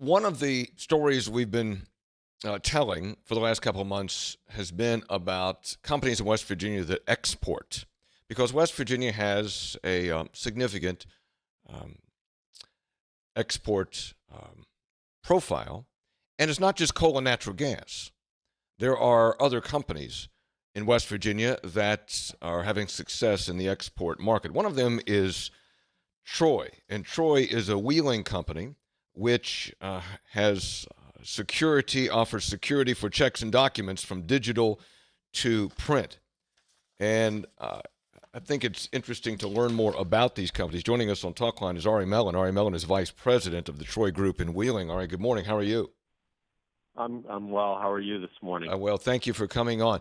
One of the stories we've been telling for the last couple of months has been about companies in West Virginia that export, because West Virginia has a significant um, export profile, and it's not just coal and natural gas. There are other companies in West Virginia that are having success in the export market. One of them is Troy, and Troy is a wheeling company which has offers security for checks and documents from digital to print. And I think it's interesting to learn more about these companies. Joining us on Talkline is Ari Mellon. Ari Mellon is vice president of the Troy Group in Wheeling. Ari, good morning. How are you? I'm well. How are you this morning? Well, thank you for coming on.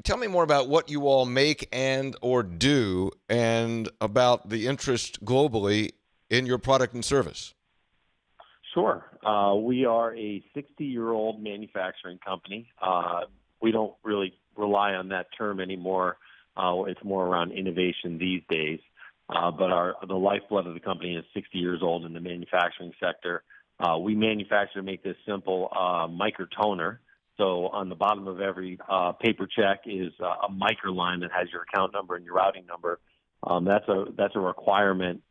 Tell me more about what you all make and or do, and about the interest globally in your product and service. Sure. We are a 60-year-old manufacturing company. We don't really rely on that term anymore. It's more around innovation these days. But the lifeblood of the company is 60 years old in the manufacturing sector. We manufacture, to make this simple, microtoner. So on the bottom of every paper check is a micro line that has your account number and your routing number. That's a requirement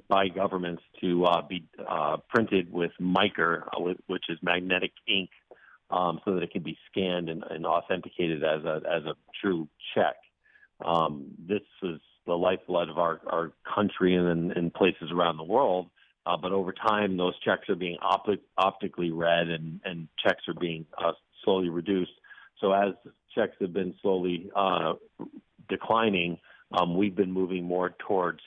by governments to be printed with mica, which is magnetic ink, so that it can be scanned and authenticated as a true check. This is the lifeblood of our country and in places around the world. But over time, those checks are being optically read, and checks are being slowly reduced. So as checks have been slowly declining, we've been moving more towards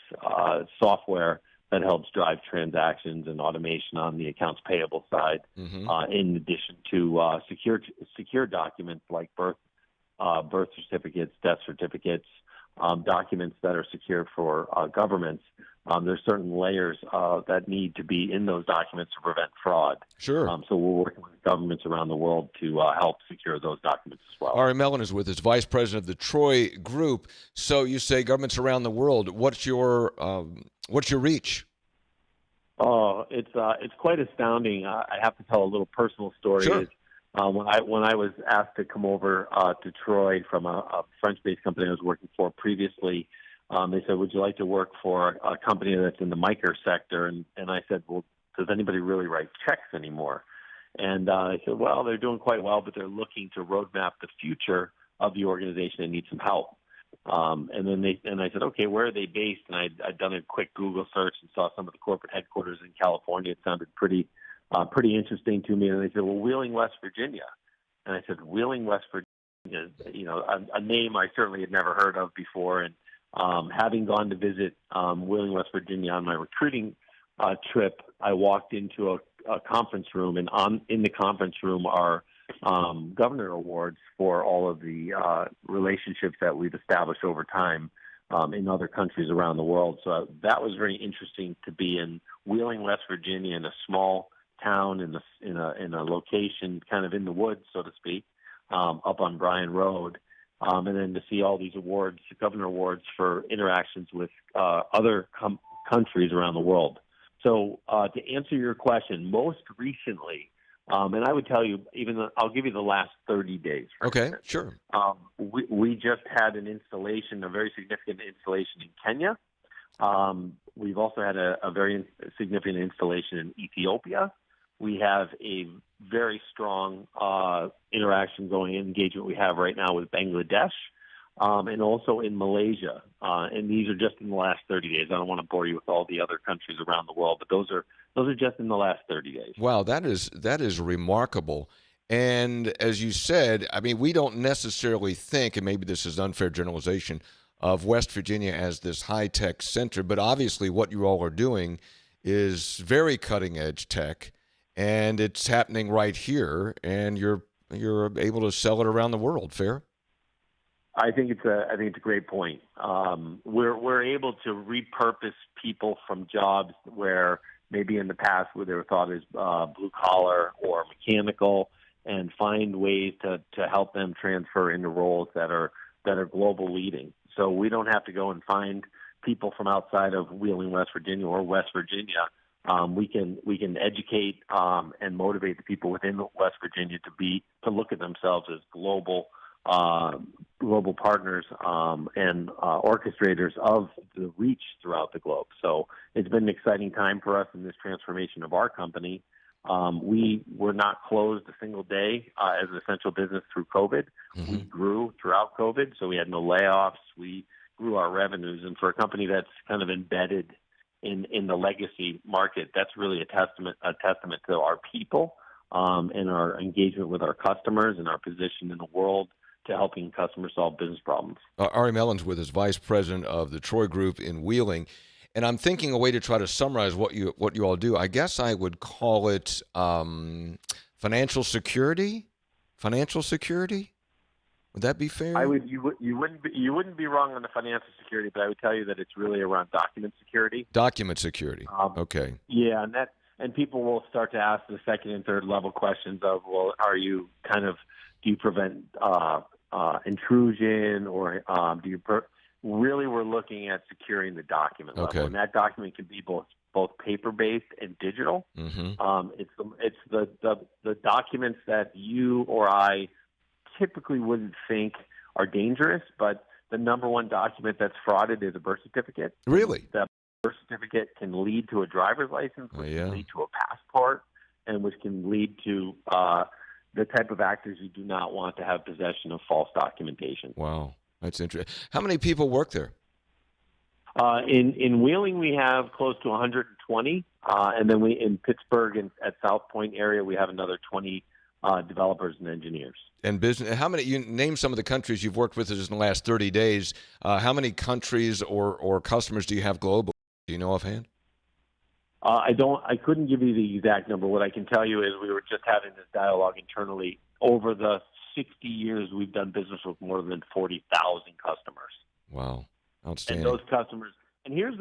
software that helps drive transactions and automation on the accounts payable side, in addition to secure documents like birth certificates, death certificates, documents that are secure for governments. There's certain layers that need to be in those documents to prevent fraud. Sure. So we're working with governments around the world to help secure those documents as well. Ari Mellon is with us, vice president of the Troy Group. So you say governments around the world. What's your reach? Oh, it's quite astounding. I have to tell a little personal story. Sure. When I was asked to come over to Troy from a French-based company I was working for previously, they said, "Would you like to work for a company that's in the mica sector?" And I said, "Well, does anybody really write checks anymore?" And I said, "Well, they're doing quite well, but they're looking to roadmap the future of the organization and need some help." And I said, "Okay, where are they based?" And I'd done a quick Google search and saw some of the corporate headquarters in California. It sounded pretty interesting to me. And they said, "Well, Wheeling, West Virginia." And I said, "Wheeling, West Virginia," a name I certainly had never heard of before. And having gone to visit Wheeling, West Virginia on my recruiting trip, I walked into a conference room, and in the conference room are governor awards for all of the relationships that we've established over time in other countries around the world. So that was very interesting to be in Wheeling, West Virginia, in a small town in a location kind of in the woods, so to speak, up on Bryan Road. And then to see all these awards, governor awards for interactions with other countries around the world. So to answer your question, most recently, and I would tell you, I'll give you the last 30 days. Okay, sure. We just had an installation, a very significant installation in Kenya. We've also had a very significant installation in Ethiopia. We have a very strong engagement we have right now with Bangladesh, and also in Malaysia. And these are just in the last 30 days. I don't want to bore you with all the other countries around the world, but those are just in the last 30 days. Wow, that is remarkable. And as you said, I mean, we don't necessarily think, and maybe this is unfair generalization, of West Virginia as this high-tech center, but obviously what you all are doing is very cutting-edge tech, and it's happening right here, and you're able to sell it around the world. Fair? I think it's a great point. We're able to repurpose people from jobs where maybe in the past where they were thought as blue collar or mechanical, and find ways to help them transfer into roles that are global leading. So we don't have to go and find people from outside of Wheeling, West Virginia or West Virginia we can educate and motivate the people within West Virginia to look at themselves as global partners and orchestrators of the reach throughout the globe. So it's been an exciting time for us in this transformation of our company. We were not closed a single day as an essential business through COVID. Mm-hmm. We grew throughout COVID, so we had no layoffs. We grew our revenues, and for a company that's kind of embedded in the legacy market, that's really a testament to our people and our engagement with our customers and our position in the world to helping customers solve business problems. Ari Mellon's with us, Vice President of the Troy Group in Wheeling. And I'm thinking a way to try to summarize what you all do. I guess I would call it financial security. Financial security. Would that be fair? You wouldn't be wrong on the financial security, but I would tell you that it's really around document security. Document security. Okay. Yeah, and people will start to ask the second and third level questions of, well, do you prevent intrusion, or do you really? We're looking at securing the document level, and that document can be both paper-based and digital. Mm-hmm. It's the documents that you or I typically wouldn't think are dangerous, but the number one document that's frauded is a birth certificate. Really? That birth certificate can lead to a driver's license, which can lead to a passport, and which can lead to the type of actors you do not want to have possession of false documentation. Wow, that's interesting. How many people work there? In Wheeling, we have close to 120, and then in Pittsburgh and at South Point area, we have another 20 developers and engineers. And business. How many? You name some of the countries you've worked with in the last 30 days. How many countries or customers do you have globally? Do you know offhand? I couldn't give you the exact number. What I can tell you is we were just having this dialogue internally. Over the 60 years, we've done business with more than 40,000 customers. Wow, outstanding. And those customers. And here's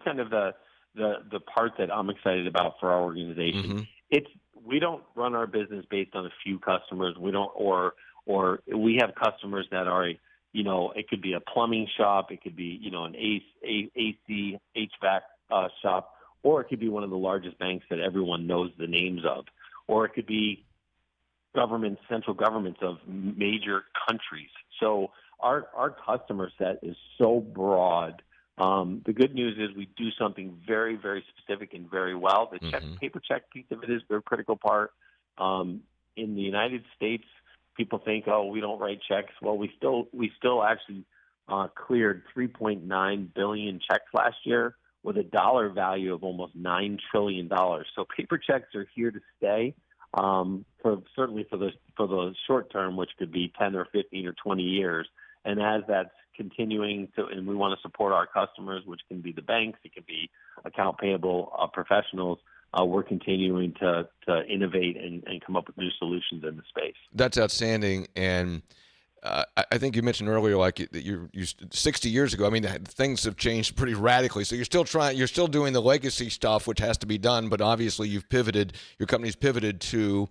kind of the part that I'm excited about for our organization. Mm-hmm. We don't run our business based on a few customers. We don't, or we have customers that are, it could be a plumbing shop, it could be, an AC, HVAC shop, or it could be one of the largest banks that everyone knows the names of, or it could be central governments of major countries. So our customer set is so broad. The good news is we do something very, very specific and very well. The paper check piece of it is a critical part. In the United States, people think, oh, we don't write checks. Well, we still actually cleared 3.9 billion checks last year with a dollar value of almost $9 trillion. So paper checks are here to stay, certainly for the short term, which could be 10 or 15 or 20 years. And as that's continuing and we want to support our customers, which can be the banks, it can be account payable professionals, we're continuing to innovate and come up with new solutions in the space. That's outstanding. And I think you mentioned earlier, like you 60 years ago. I mean, things have changed pretty radically. So you're still doing the legacy stuff, which has to be done. But obviously, your company's pivoted to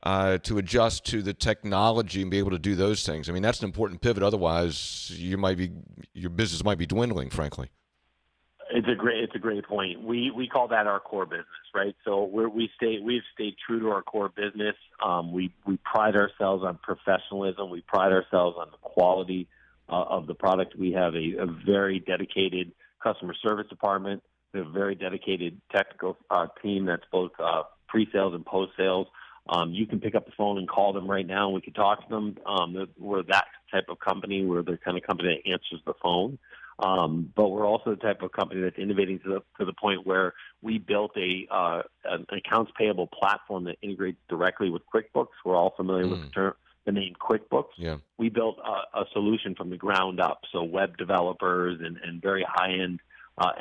adjust to the technology and be able to do those things. I mean, that's an important pivot. Otherwise, your business might be dwindling, frankly. It's a great point. We call that our core business, right? So we've stayed true to our core business. We pride ourselves on professionalism. We pride ourselves on the quality of the product. We have a very dedicated customer service department. We have a very dedicated technical team that's both pre-sales and post-sales. You can pick up the phone and call them right now, and we can talk to them. We're that type of company. We're the kind of company that answers the phone. But we're also the type of company that's innovating to the point where we built an accounts payable platform that integrates directly with QuickBooks. We're all familiar with the name QuickBooks. Yeah. We built a solution from the ground up, so web developers and very high-end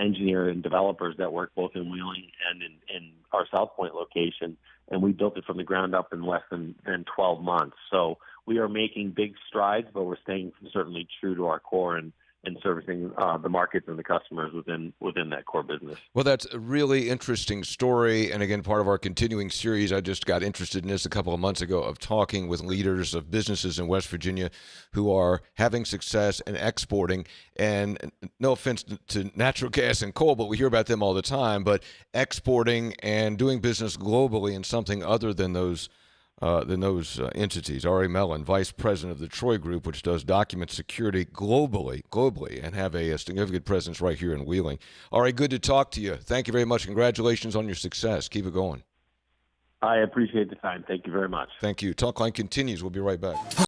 engineers and developers that work both in Wheeling and in our South Point location, and we built it from the ground up in less than 12 months. So we are making big strides, but we're staying certainly true to our core, and and servicing the markets and the customers within that core business. Well, that's a really interesting story. And again, part of our continuing series, I just got interested in this a couple of months ago of talking with leaders of businesses in West Virginia who are having success and exporting. And no offense to natural gas and coal, but we hear about them all the time. But exporting and doing business globally in something other than those entities. Ari Mellon, Vice President of the Troy Group, which does document security globally, and have a significant presence right here in Wheeling. Ari, good to talk to you. Thank you very much. Congratulations on your success. Keep it going. I appreciate the time. Thank you very much. Thank you. Talkline continues. We'll be right back.